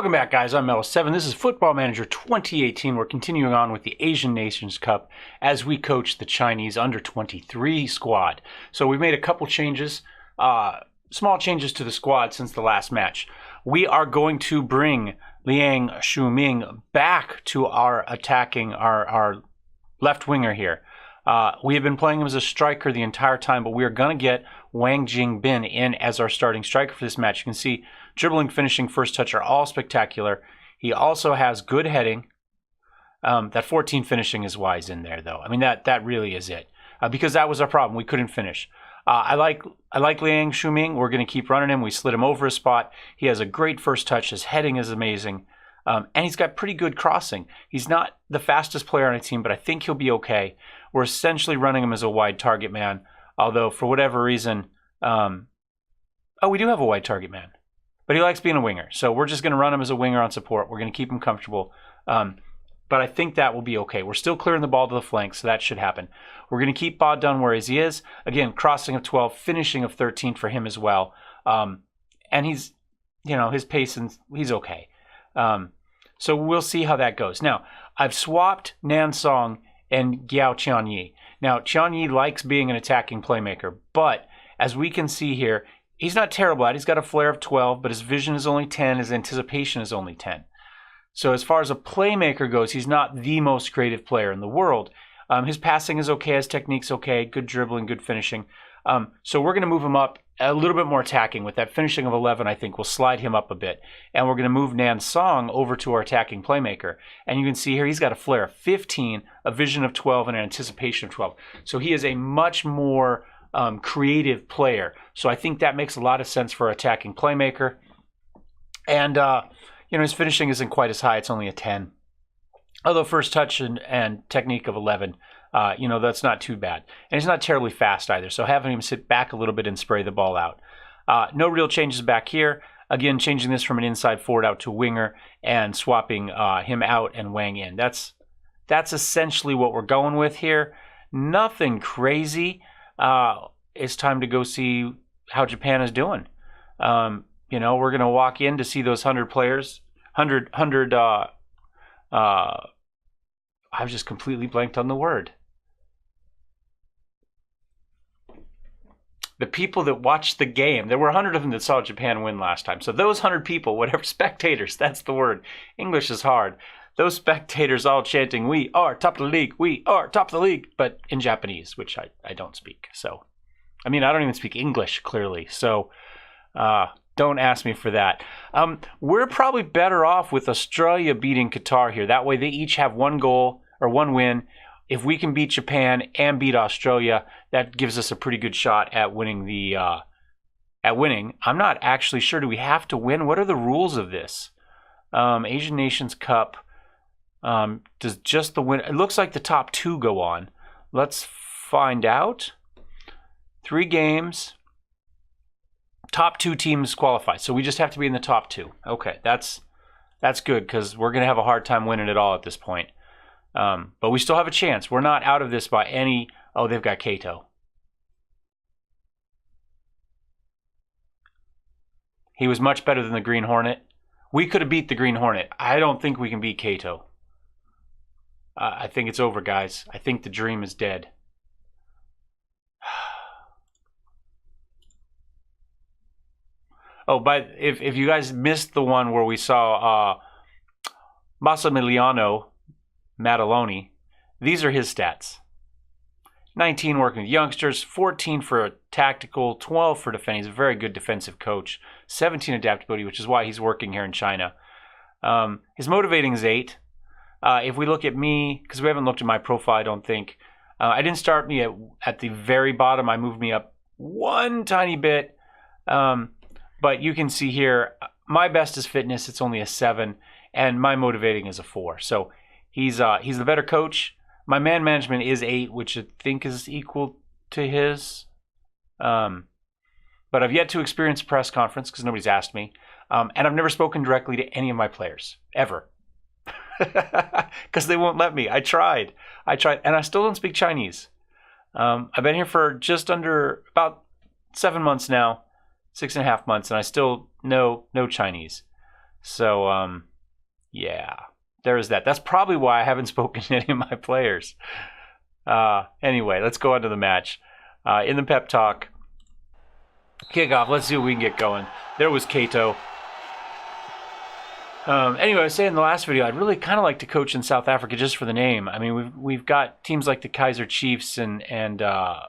Welcome back, guys. I'm Mellowseven. This is Football Manager 2018. We're continuing on with the Asian Nations Cup as we coach the Chinese under-23 squad. So we've made a couple changes, small changes to the squad since the last match. We are going to bring Liang Shuming back to our attacking, our left winger here. We have been playing him as a striker the entire time, but we are going to get Wang Jingbin in as our starting striker for this match. You can see dribbling, finishing, first touch are all spectacular. He also has good heading. That 14 finishing is why he's in there, though. I mean, that really is it. Because that was our problem. We couldn't finish. I like Liang Shuming. We're going to keep running him. We slid him over a spot. He has a great first touch. His heading is amazing. And he's got pretty good crossing. He's not the fastest player on a team, but I think he'll be okay. We're essentially running him as a wide target man. Although, for whatever reason... we do have a wide target man. But he likes being a winger. So we're just going to run him as a winger on support. We're going to keep him comfortable. But I think that will be okay. We're still clearing the ball to the flank, so that should happen. We're going to keep Ba Dun where he is. Again, crossing of 12, finishing of 13 for him as well. And he's, his pace, and he's okay. So we'll see how that goes. Now, I've swapped Nan Song and Giao Qianyi. Now, Qianyi likes being an attacking playmaker, but as we can see here, he's not terrible at it. He's got a flair of 12, but his vision is only 10. His anticipation is only 10. So as far as a playmaker goes, he's not the most creative player in the world. His passing is okay. His technique's okay. Good dribbling, good finishing. So we're going to move him up a little bit more attacking. With that finishing of 11, I think we'll slide him up a bit. And we're going to move Nan Song over to our attacking playmaker. And you can see here he's got a flair of 15, a vision of 12, and an anticipation of 12. So he is a much more creative player. So I think that makes a lot of sense for an attacking playmaker. And, his finishing isn't quite as high. It's only a 10. Although first touch and technique of 11, that's not too bad. And he's not terribly fast either. So having him sit back a little bit and spray the ball out. No real changes back here. Again, changing this from an inside forward out to winger and swapping him out and Wang in. That's essentially what we're going with here. Nothing crazy. It's time to go see how Japan is doing. We're going to walk in to see those 100 players. I've just completely blanked on the word. The people that watched the game, there were 100 of them that saw Japan win last time. So those 100 people, whatever, spectators, that's the word. English is hard. Those spectators all chanting, "We are top of the league, we are top of the league," but in Japanese, which I don't speak. So, I don't even speak English, clearly. So, don't ask me for that. We're probably better off with Australia beating Qatar here. That way they each have one goal or one win. If we can beat Japan and beat Australia, that gives us a pretty good shot at winning I'm not actually sure. Do we have to win? What are the rules of this? Asian Nations Cup. Does just the win? It looks like the top 2 go on. Let's find out. 3 games. Top 2 teams qualify. So we just have to be in the top 2. Okay, that's good because we're going to have a hard time winning it all at this point. But we still have a chance. We're not out of this by any... Oh, they've got Kato. He was much better than the Green Hornet. We could have beat the Green Hornet. I don't think we can beat Kato. I think it's over, guys. I think the dream is dead. Oh, but if you guys missed the one where we saw Massimiliano Maddaloni, these are his stats. 19 working with youngsters, 14 for tactical, 12 for defending. He's a very good defensive coach. 17 adaptability, which is why he's working here in China. His motivating is 8. If we look at me, because we haven't looked at my profile, I don't think. I didn't start me at the very bottom. I moved me up one tiny bit. But you can see here, my best is fitness. It's only a 7. And my motivating is a 4. So he's the better coach. My man management is 8, which I think is equal to his. But I've yet to experience a press conference because nobody's asked me. And I've never spoken directly to any of my players, ever. Because they won't let me. I tried. And I still don't speak Chinese. I've been here for just under about 7 months now. 6.5 months, and I still know no Chinese. So, yeah, there is that. That's probably why I haven't spoken to any of my players. Anyway, let's go on to the match. In the pep talk, kickoff, let's see what we can get going. There was Kato. Anyway, I was saying in the last video, I'd really kind of like to coach in South Africa just for the name. I mean, we've got teams like the Kaiser Chiefs and they're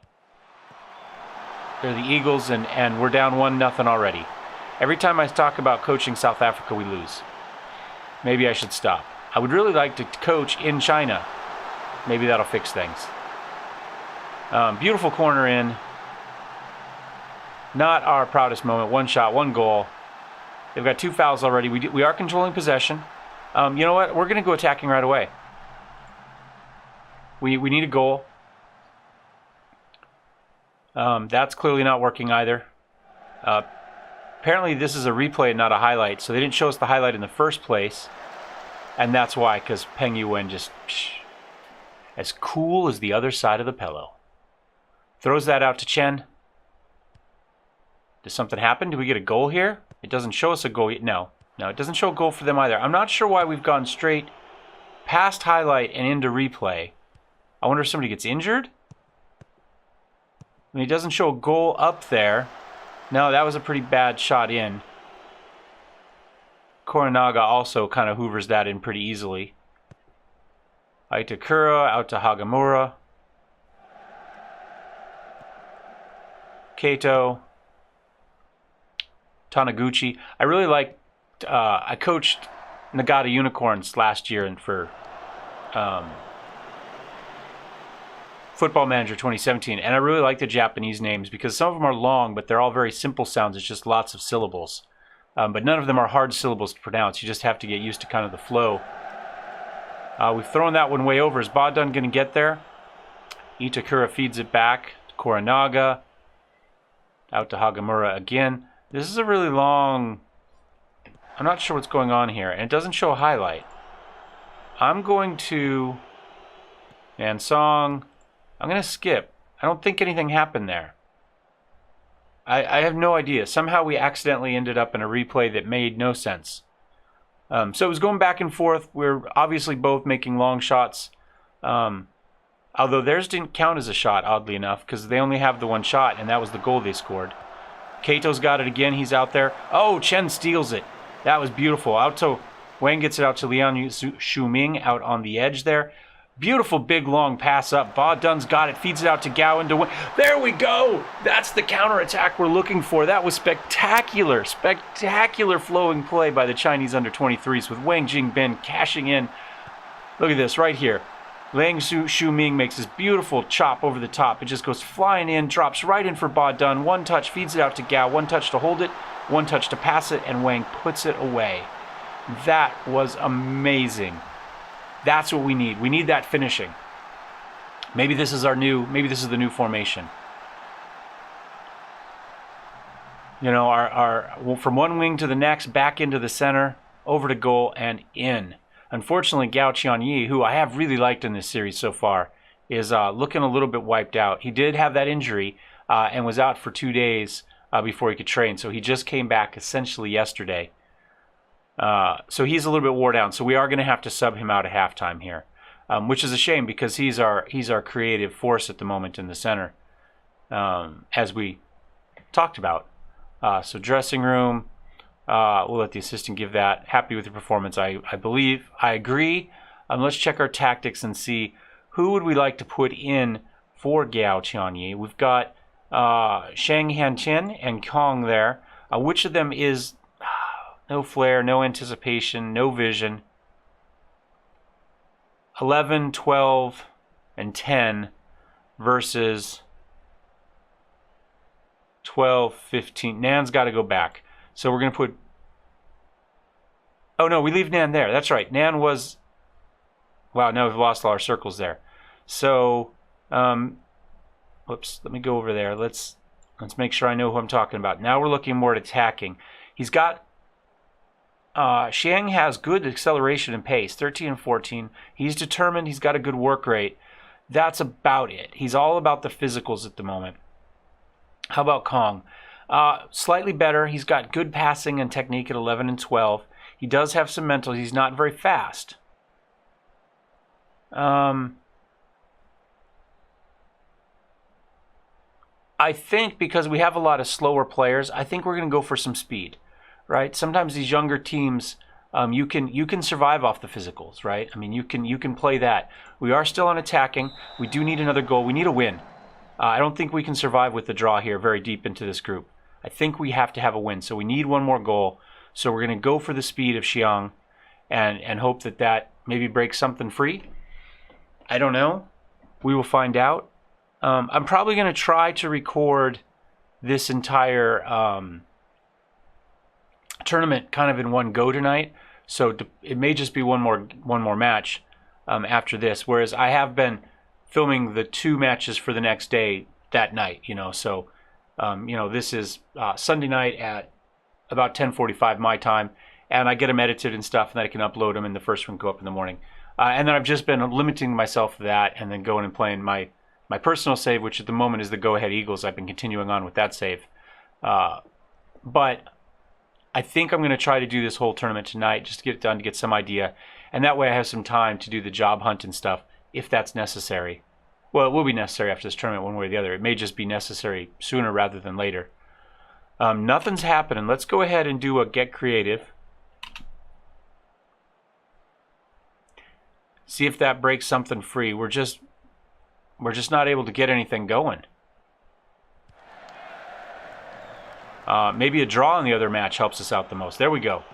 the Eagles, and we're down 1-0 already. Every time I talk about coaching South Africa, we lose. Maybe I should stop. I would really like to coach in China. Maybe that'll fix things. Beautiful corner in. Not our proudest moment. 1 shot, 1 goal. They've got 2 fouls already. We are controlling possession. You know what? We're going to go attacking right away. We need a goal. That's clearly not working either. Apparently this is a replay and not a highlight, so they didn't show us the highlight in the first place. And that's why, because Peng Yuwen just... as cool as the other side of the pillow. Throws that out to Chen. Does something happen? Do we get a goal here? It doesn't show us a goal yet. No, it doesn't show a goal for them either. I'm not sure why we've gone straight past highlight and into replay. I wonder if somebody gets injured? I mean, it doesn't show a goal up there. No, that was a pretty bad shot in. Koranaga also kind of hoovers that in pretty easily. Aitakura out to Hagamura. Kato. Taniguchi. I really liked, I coached Nagata Unicorns last year and for Football Manager 2017, and I really like the Japanese names because some of them are long, but they're all very simple sounds. It's just lots of syllables. But none of them are hard syllables to pronounce. You just have to get used to kind of the flow. We've thrown that one way over. Is Badun going to get there? Itakura feeds it back to Koranaga. Out to Hagamura again. This is a really long... I'm not sure what's going on here. And it doesn't show a highlight. I'm going to... Nansong. I'm going to skip. I don't think anything happened there. I have no idea. Somehow we accidentally ended up in a replay that made no sense. So it was going back and forth. We're obviously both making long shots. Although theirs didn't count as a shot, oddly enough, because they only have the 1 shot, and that was the goal they scored. Kato's got it again. He's out there. Oh, Chen steals it. That was beautiful. Out to Wang gets it out to Liang Shuming out on the edge there. Beautiful big long pass up. Ba Dun's got it. Feeds it out to Gao and to Wang. There we go. That's the counterattack we're looking for. That was spectacular. Spectacular flowing play by the Chinese under-23s with Wang Jingbin cashing in. Look at this right here. Liang Shuming makes this beautiful chop over the top. It just goes flying in, drops right in for Ba Dun. 1 touch, feeds it out to Gao. 1 touch to hold it, 1 touch to pass it, and Wang puts it away. That was amazing. That's what we need. We need that finishing. Maybe this is the new formation. You know, our from one wing to the next, back into the center, over to goal, and in. Unfortunately, Gao Qianyi, who I have really liked in this series so far, is looking a little bit wiped out. He did have that injury and was out for 2 days before he could train. So he just came back essentially yesterday. So he's a little bit wore down. So we are going to have to sub him out at halftime here, which is a shame because he's our creative force at the moment in the center, as we talked about. So dressing room. We'll let the assistant give that. Happy with the performance, I believe. I agree. Let's check our tactics and see who would we like to put in for Gao Qianyi. We've got Shang Hanqian and Kong there. Which of them is no flair, no anticipation, no vision? 11, 12, and 10 versus 12, 15. Nan's got to go back. So we're going to put... Oh, no, we leave Nan there. That's right. Nan was... Wow, now we've lost all our circles there. So, whoops, let me go over there. Let's make sure I know who I'm talking about. Now we're looking more at attacking. He's got... Xiang has good acceleration and pace, 13 and 14. He's determined. He's got a good work rate. That's about it. He's all about the physicals at the moment. How about Kong? Slightly better. He's got good passing and technique at 11 and 12. He does have some mental. He's not very fast. I think because we have a lot of slower players, I think we're going to go for some speed, right? Sometimes these younger teams, you can survive off the physicals, right? I mean, you can play that. We are still on attacking. We do need another goal. We need a win. I don't think we can survive with the draw here very deep into this group. I think we have to have a win. So we need one more goal. So we're going to go for the speed of Xiang and hope that maybe breaks something free. I don't know. We will find out. I'm probably going to try to record this entire tournament kind of in one go tonight. So it may just be one more match after this. Whereas I have been filming the 2 matches for the next day that night. So this is Sunday night at about 10:45 my time, and I get them edited and stuff, and then I can upload them, and the first one go up in the morning. And then I've just been limiting myself to that, and then going and playing my personal save, which at the moment is the Go Ahead Eagles. I've been continuing on with that save. But I think I'm going to try to do this whole tournament tonight, just to get it done, to get some idea. And that way I have some time to do the job hunt and stuff, if that's necessary. Well, it will be necessary after this tournament one way or the other. It may just be necessary sooner rather than later. Nothing's happening. Let's go ahead and do a Get Creative. See if that breaks something free. We're just not able to get anything going. Maybe a draw in the other match helps us out the most. There we go.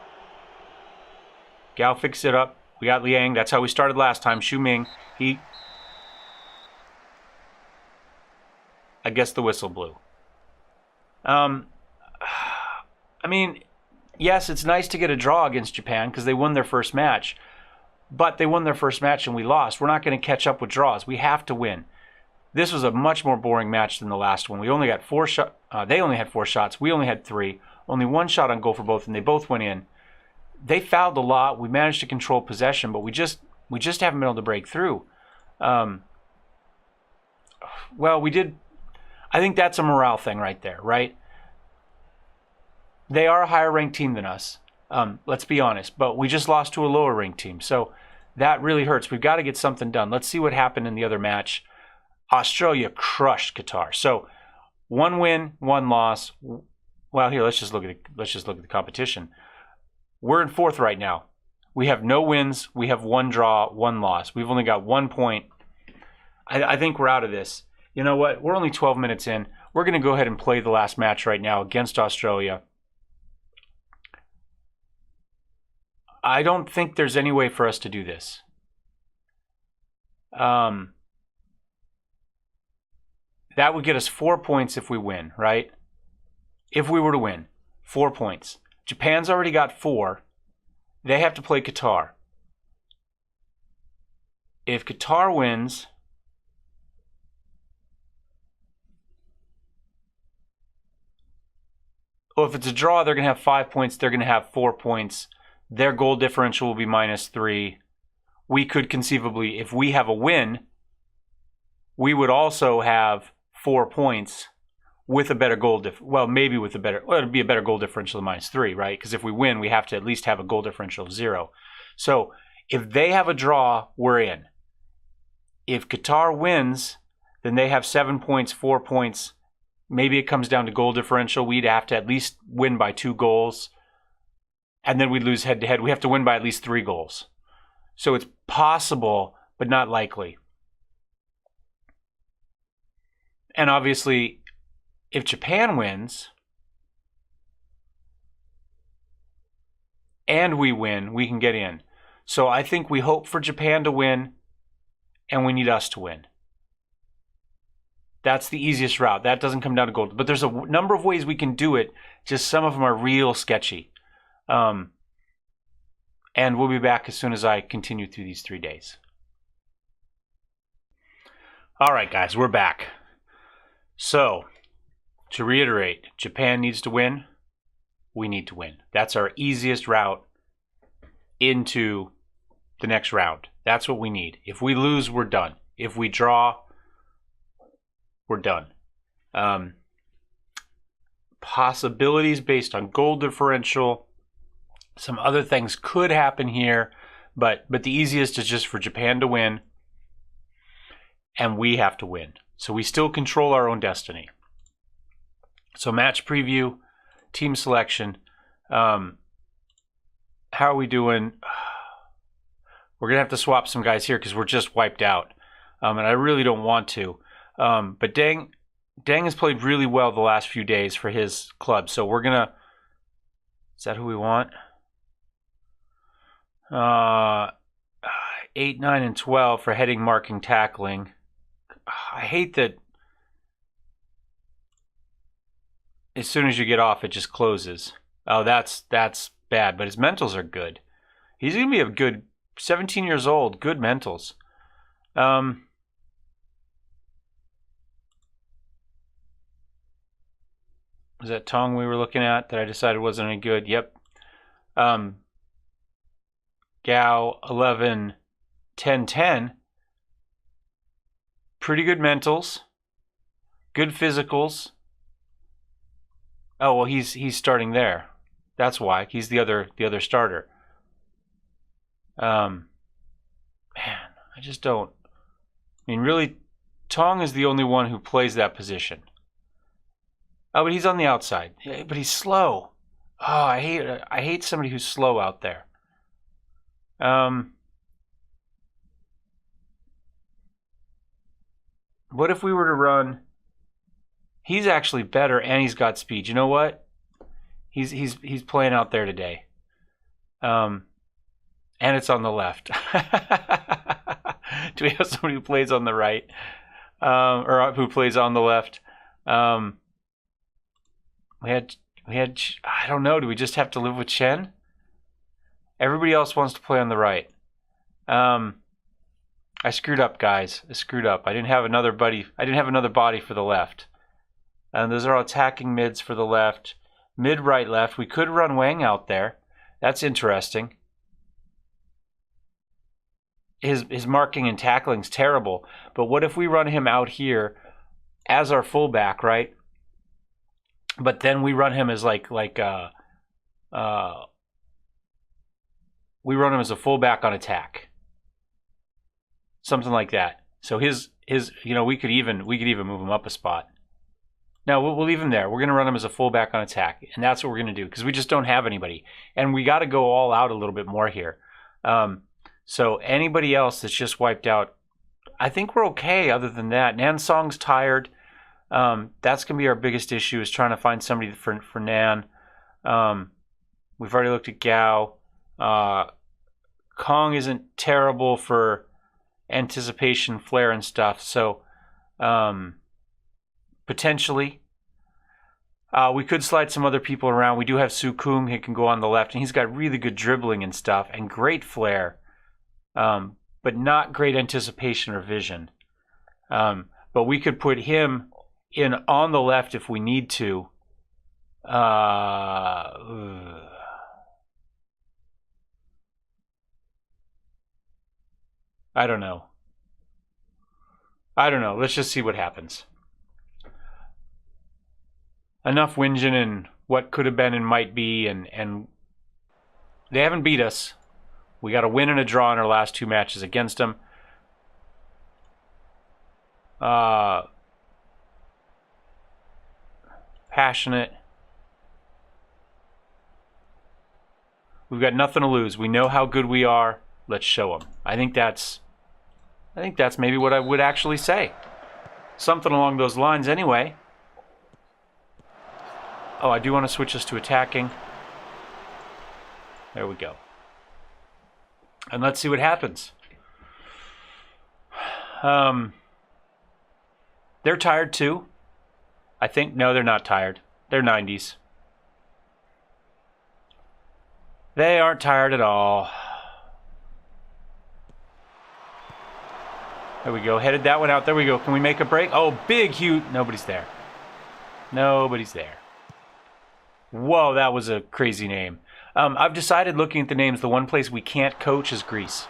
Gao fixed it up. We got Liang. That's how we started last time. Xu Ming. I guess the whistle blew. I mean, yes, it's nice to get a draw against Japan because they won their first match. But they won their first match and we lost. We're not going to catch up with draws. We have to win. This was a much more boring match than the last one. We only got 4 shots. They only had 4 shots. We only had 3. Only 1 shot on goal for both, and they both went in. They fouled a lot. We managed to control possession, but we just haven't been able to break through. Well, we did. I think that's a morale thing right there, right? They are a higher ranked team than us. Let's be honest, but we just lost to a lower ranked team, so that really hurts. We've got to get something done. Let's see what happened in the other match. Australia crushed Qatar. So 1 win, 1 loss. Well, here let's just look at the competition. We're in 4th right now. We have no wins. We have 1 draw, 1 loss. We've only got 1 point. I think we're out of this. You know what? We're only 12 minutes in. We're going to go ahead and play the last match right now against Australia. I don't think there's any way for us to do this. That would get us 4 points if we win, right? If we were to win, 4 points. Japan's already got 4. They have to play Qatar. If Qatar wins, well, if it's a draw, they're going to have 5 points. They're going to have 4 points. Their goal differential will be -3. We could conceivably, if we have a win, we would also have 4 points with a better goal well, maybe with a better, well, it'd be a better goal differential than -3, right? Because if we win, we have to at least have a goal differential of 0. So if they have a draw, we're in. If Qatar wins, then they have 7 points, 4 points. Maybe it comes down to goal differential. We'd have to at least win by 2 goals. And then we'd lose head-to-head. We have to win by at least 3 goals. So it's possible, but not likely. And obviously, if Japan wins, and we win, we can get in. So I think we hope for Japan to win, and we need us to win. That's the easiest route. That doesn't come down to gold. But there's a number of ways we can do it. Just some of them are real sketchy. And we'll be back as soon as I continue through these 3 days. All right, guys, we're back. So, to reiterate, Japan needs to win. We need to win. That's our easiest route into the next round. That's what we need. If we lose, we're done. If we draw, we're done. Possibilities based on goal differential, Some other things could happen here, but the easiest is just for Japan to win, and we have to win. So we still control our own destiny. So match preview, team selection. How are we doing? We're going to have to swap some guys here because we're just wiped out. And I really don't want to. But Dang has played really well the last few days for his club. So we're going to... Is that who we want? 8, 9, and 12 for heading, marking, tackling. I hate that as soon as you get off, it just closes. Oh, that's bad. But his mentals are good. He's going to be a good 17 years old. Good mentals. Was that Tong we were looking at that I decided wasn't any good? Yep. Gao 11, 10, 10. Pretty good mentals. Good physicals. Oh, well, he's starting there. That's why. He's the other starter. Man, I just don't. I mean, really, Tong is the only one who plays that position. Oh, but he's on the outside. Yeah, but he's slow. Oh, I hate somebody who's slow out there. What if we were to run? He's actually better, and he's got speed. You know what? He's playing out there today. And it's on the left. Do we have somebody who plays on the right, or who plays on the left? We had. I don't know. Do we just have to live with Chen? Everybody else wants to play on the right. I screwed up, guys. I screwed up. I didn't have another body for the left. And those are all attacking mids for the left. Mid, right, left. We could run Wang out there. That's interesting. His marking and tackling's terrible. But what if we run him out here as our fullback, right? But then we run him as we run him as a fullback on attack. Something like that. So his we could even move him up a spot. No, we'll leave him there. We're going to run him as a fullback on attack, and that's what we're going to do because we just don't have anybody, and we got to go all out a little bit more here. So anybody else that's just wiped out, I think we're okay. Other than that, Nansong's tired. That's going to be our biggest issue is trying to find somebody for Nan. We've already looked at Gao. Kong isn't terrible for anticipation, flair, and stuff. So potentially we could slide some other people around. We do have Su Kung. He can go on the left, and he's got really good dribbling and stuff and great flair, but not great anticipation or vision. But we could put him in on the left if we need to. I don't know. Let's just see what happens. Enough whinging and what could have been and might be, and they haven't beat us. We got a win and a draw in our last 2 matches against them. Passionate. We've got nothing to lose. We know how good we are. Let's show them. I think that's maybe what I would actually say. Something along those lines anyway. Oh, I do want to switch us to attacking. There we go. And let's see what happens. They're tired too. I think, no, they're not tired. They're 90s. They aren't tired at all. There we go. Headed that one out. There we go. Can we make a break? Oh, big, huge. Nobody's there. Nobody's there. Whoa, that was a crazy name. I've decided, looking at the names, the one place we can't coach is Greece.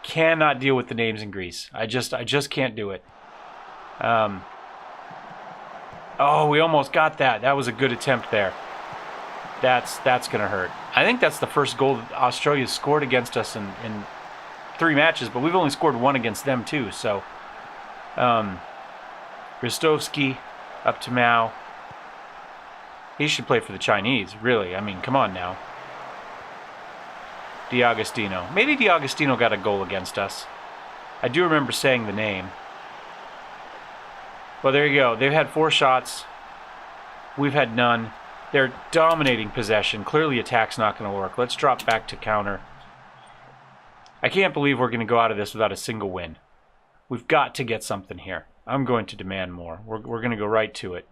Cannot deal with the names in Greece. I just can't do it. Oh, we almost got that. That was a good attempt there. That's going to hurt. I think that's the first goal that Australia scored against us in 3 matches, but we've only scored 1 against them too. So, Ristovsky up to Mao. He should play for the Chinese, really. I mean, come on now. D'Agostino. Maybe D'Agostino got a goal against us. I do remember saying the name. Well, there you go. They've had 4 shots. We've had none. They're dominating possession. Clearly attack's not going to work. Let's drop back to counter. I can't believe we're going to go out of this without a single win. We've got to get something here. I'm going to demand more. We're going to go right to it.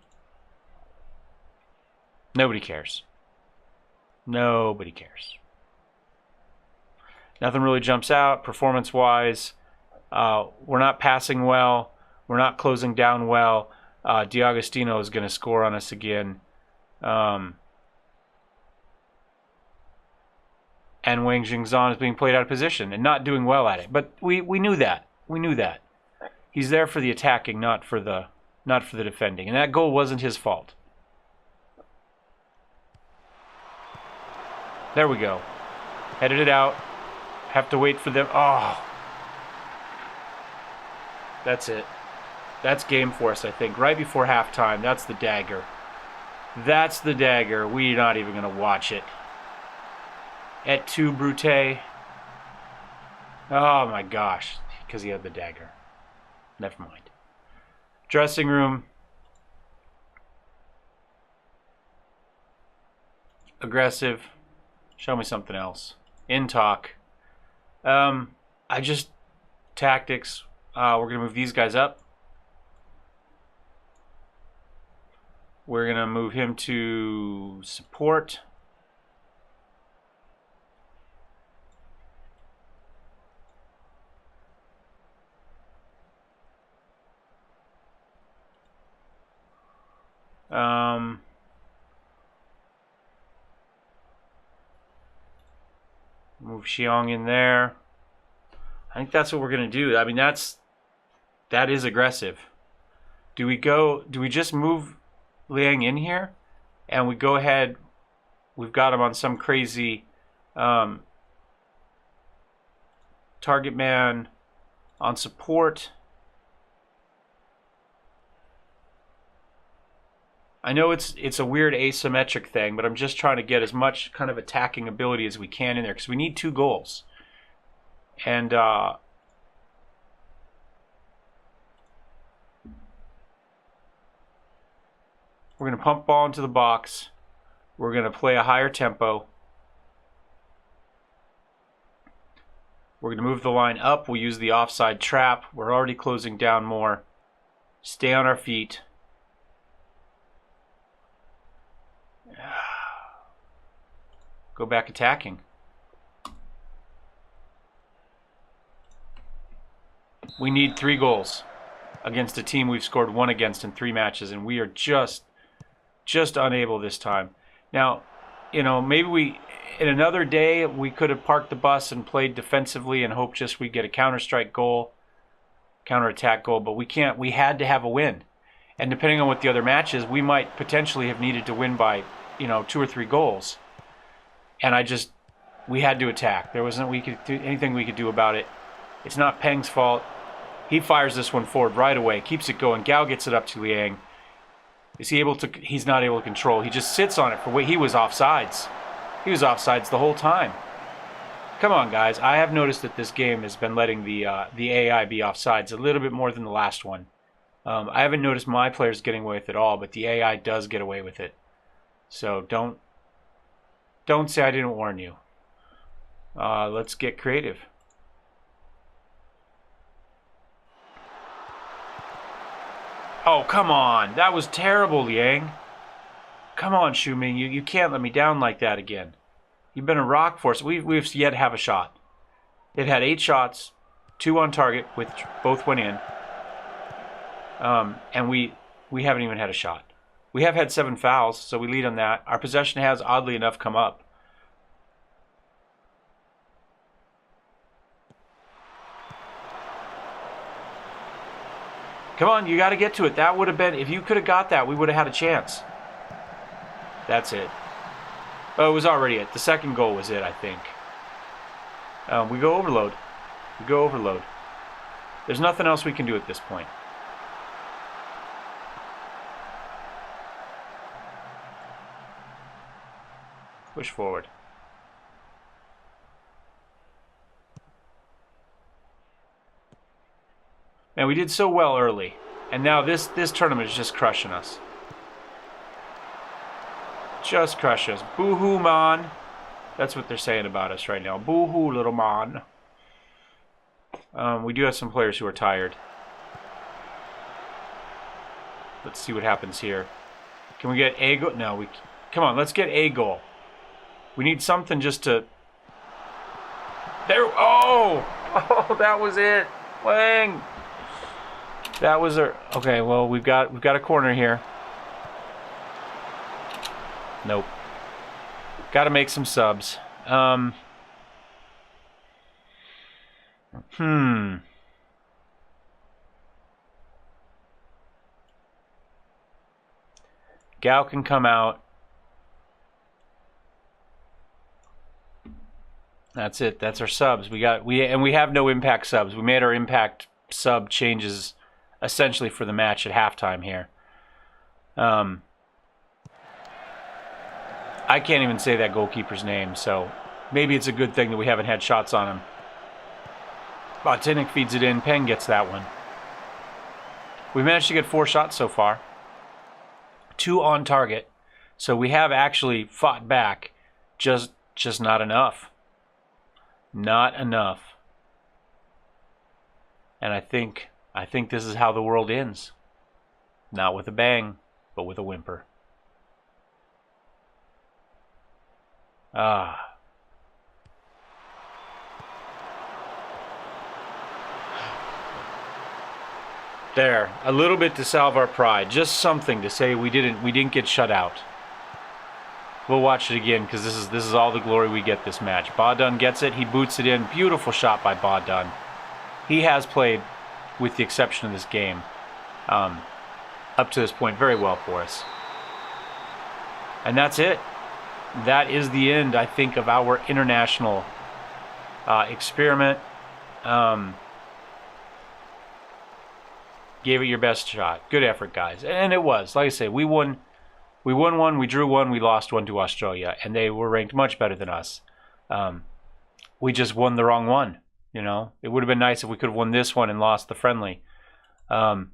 Nobody cares. Nobody cares. Nothing really jumps out performance-wise. We're not passing well. We're not closing down well. D'Agostino is going to score on us again. And Wang Jingzhan is being played out of position and not doing well at it. But we knew that. We knew that. He's there for the attacking, not for the defending. And that goal wasn't his fault. There we go. Headed it out. Have to wait for them. Oh. That's it. That's game for us, I think. Right before halftime. That's the dagger. That's the dagger. We're not even going to watch it. Et tu, Brute. Oh my gosh. Because he had the dagger. Never mind. Dressing room. Aggressive. Show me something else. In talk. Tactics. We're going to move these guys up. We're going to move him to support. Move Xiong in there. I think that's what we're going to do. I mean, that is aggressive. Do we just move Liang in here and we go ahead? We've got him on some crazy target man on support. I know it's a weird asymmetric thing, but I'm just trying to get as much kind of attacking ability as we can in there because we need 2 goals. And we're going to pump ball into the box. We're going to play a higher tempo. We're going to move the line up. We'll use the offside trap. We're already closing down more. Stay on our feet. Go back attacking. We need 3 goals against a team we've scored 1 against in 3 matches, and we are just unable this time. Now, you know, maybe in another day we could have parked the bus and played defensively and hoped just we get a counter-strike goal, counter-attack goal, but we can't. We had to have a win. And depending on what the other match is, we might potentially have needed to win by, 2 or 3 goals. And we had to attack. There wasn't anything we could do about it. It's not Peng's fault. He fires this one forward right away, keeps it going. Gao gets it up to Liang. Is he able to? He's not able to control. He just sits on it for he was offsides. He was offsides the whole time. Come on, guys. I have noticed that this game has been letting the AI be offsides a little bit more than the last one. I haven't noticed my players getting away with it all, but the AI does get away with it. So don't say I didn't warn you. Let's get creative. Oh, come on. That was terrible, Liang. Come on, Shuming. You can't let me down like that again. You've been a rock for us. We've yet to have a shot. They've had 8 shots, 2 on target, which both went in. And we haven't even had a shot. We have had 7 fouls, so we lead on that. Our possession has, oddly enough, come up. Come on, you got to get to it. That would have been, if you could have got that, we would have had a chance. That's it. Oh, it was already it. The second goal was it, I think. We go overload. We go overload. There's nothing else we can do at this point. Push forward. Man, we did so well early. And now this tournament is just crushing us. Just crush us. Boo-hoo, man. That's what they're saying about us right now. Boo-hoo, little man. We do have some players who are tired. Let's see what happens here. Can we get a goal? No, we... Come on, let's get a goal. We need something just to... There... Oh! Oh, that was it. Wang! That was our... Okay, well, we've got a corner here. Nope. Got to make some subs. Gao can come out. That's it. That's our subs. We have no impact subs. We made our impact sub changes essentially for the match at halftime here. I can't even say that goalkeeper's name, so maybe it's a good thing that we haven't had shots on him. Botinic feeds it in. Peng gets that one. We've managed to get 4 shots so far. 2 on target. So we have actually fought back. Just not enough. Not enough. And I think this is how the world ends. Not with a bang, but with a whimper. There, a little bit to salve our pride. Just something to say we didn't get shut out. We'll watch it again because this is all the glory we get this match. Badun gets it. He boots it in. Beautiful shot by Badun. He has played, with the exception of this game, up to this point very well for us. And that's it. That is the end, I think, of our international experiment. Gave it your best shot. Good effort, guys. And it was. Like I say, we won one, we drew one, we lost one to Australia. And they were ranked much better than us. We just won the wrong one, you know. It would have been nice if we could have won this one and lost the friendly. But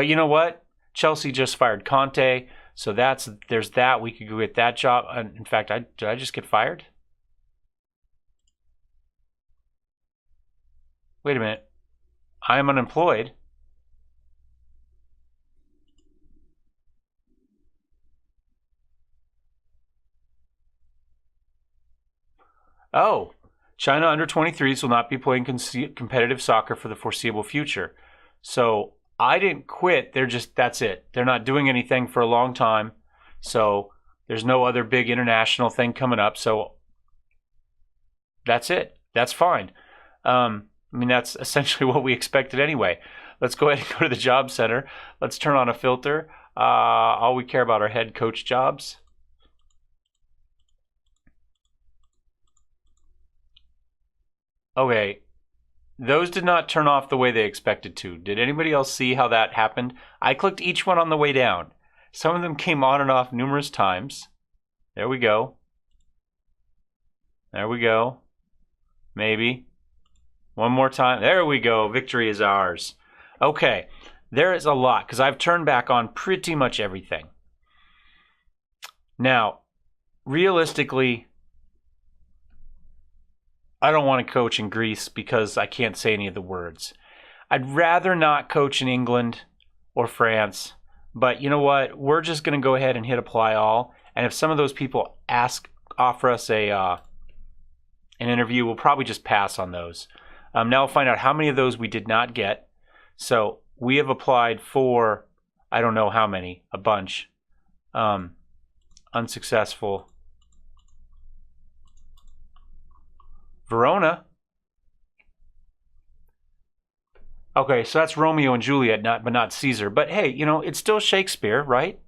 you know what? Chelsea just fired Conte. So there's that. We could go get that job. In fact, did I just get fired? Wait a minute. I am unemployed. Oh, China under-23s will not be playing competitive soccer for the foreseeable future. So I didn't quit. That's it. They're not doing anything for a long time. So there's no other big international thing coming up. So that's it. That's fine. I mean, that's essentially what we expected anyway. Let's go ahead and go to the job center. Let's turn on a filter. All we care about are head coach jobs. Okay. Those did not turn off the way they expected to. Did anybody else see how that happened? I clicked each one on the way down. Some of them came on and off numerous times. There we go. There we go. Maybe. One more time. There we go. Victory is ours. Okay. There is a lot because I've turned back on pretty much everything. Now, realistically, I don't want to coach in Greece because I can't say any of the words. I'd rather not coach in England or France. But you know what? We're just going to go ahead and hit apply all. And if some of those people offer us an interview, we'll probably just pass on those. Now we'll find out how many of those we did not get. So we have applied for, I don't know how many, a bunch. Unsuccessful. Verona. Okay, so that's Romeo and Juliet, but not Caesar. But hey, you know, it's still Shakespeare, right?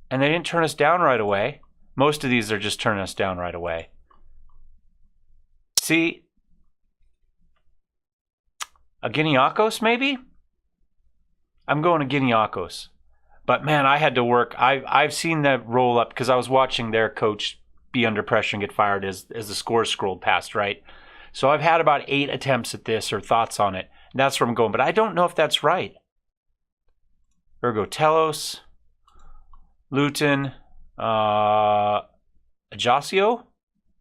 And they didn't turn us down right away. Most of these are just turning us down right away. See? A Guineacos, maybe? I'm going to Guineacos. But man, I had to work. I've seen that roll up because I was watching their coach be under pressure and get fired as the scores scrolled past, right? So I've had about 8 attempts at this or thoughts on it. And that's where I'm going. But I don't know if that's right. Ergo Telos, Luton, Ajaccio?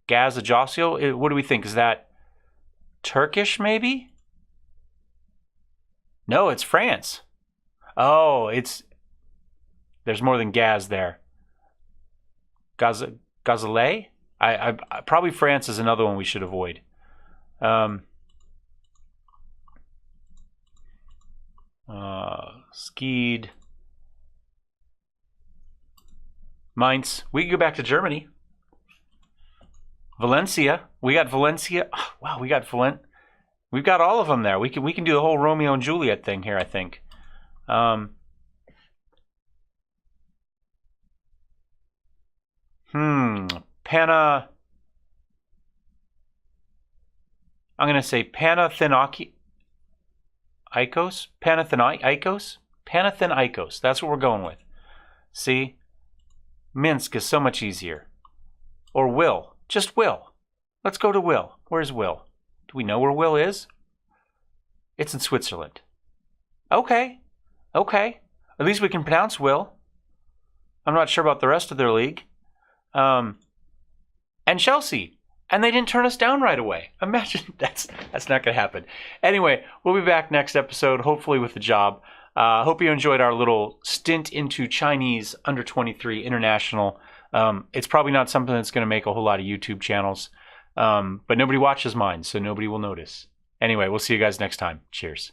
Gaz Ajaccio? What do we think? Is that Turkish maybe? No, it's France. Oh, there's more than Gaz there. Gazelle? I probably France is another one we should avoid. Skied. Mainz. We can go back to Germany. Valencia. We got Valencia. Oh, wow, we got Valencia. We've got all of them there. We can do the whole Romeo and Juliet thing here, I think. Pana. I'm going to say Panathinaikos. Panathinaikos. That's what we're going with. See? Minsk is so much easier. Or Will. Just Will. Let's go to Will. Where's Will? Do we know where Will is? It's in Switzerland. Okay. Okay. At least we can pronounce Will. I'm not sure about the rest of their league. And Chelsea. And they didn't turn us down right away. Imagine that's not going to happen. Anyway, we'll be back next episode, hopefully with a job. Hope you enjoyed our little stint into Chinese under 23 international. It's probably not something that's going to make a whole lot of YouTube channels. But nobody watches mine, so nobody will notice. Anyway, we'll see you guys next time. Cheers.